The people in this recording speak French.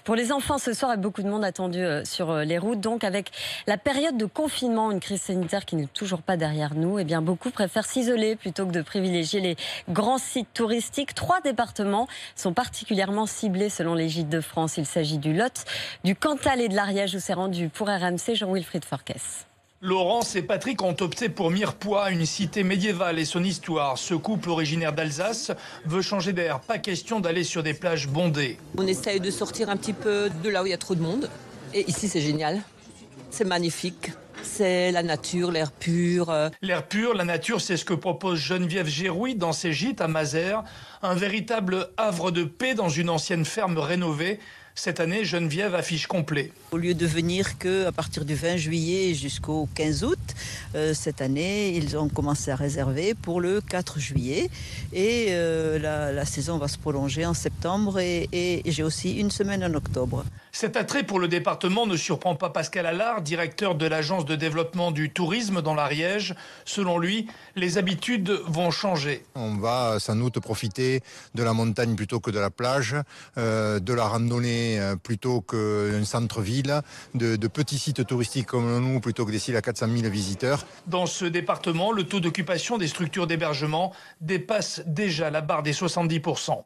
Pour les enfants, ce soir, il y a beaucoup de monde attendu sur les routes. Donc, avec la période de confinement, une crise sanitaire qui n'est toujours pas derrière nous, eh bien, beaucoup préfèrent s'isoler plutôt que de privilégier les grands sites touristiques. 3 départements sont particulièrement ciblés selon les Gîtes de France. Il s'agit du Lot, du Cantal et de l'Ariège où s'est rendu pour RMC Jean-Wilfried Forquès. Laurence et Patrick ont opté pour Mirepoix, une cité médiévale et son histoire. Ce couple originaire d'Alsace veut changer d'air. Pas question d'aller sur des plages bondées. On essaye de sortir un petit peu de là où il y a trop de monde. Et ici, c'est génial. C'est magnifique. C'est la nature, l'air pur. L'air pur, la nature, c'est ce que propose Geneviève Gérouy dans ses gîtes à Mazères. Un véritable havre de paix dans une ancienne ferme rénovée. Cette année, Geneviève affiche complet. Au lieu de venir qu'à partir du 20 juillet jusqu'au 15 août, cette année, ils ont commencé à réserver pour le 4 juillet. Et la saison va se prolonger en septembre et j'ai aussi une semaine en octobre. Cet attrait pour le département ne surprend pas Pascal Allard, directeur de l'agence de développement du tourisme dans l'Ariège. Selon lui, les habitudes vont changer. On va sans doute profiter de la montagne plutôt que de la plage, de la randonnée plutôt qu'un centre-ville, de petits sites touristiques comme nous plutôt que des sites à 400 000 visiteurs. Dans ce département, le taux d'occupation des structures d'hébergement dépasse déjà la barre des 70%.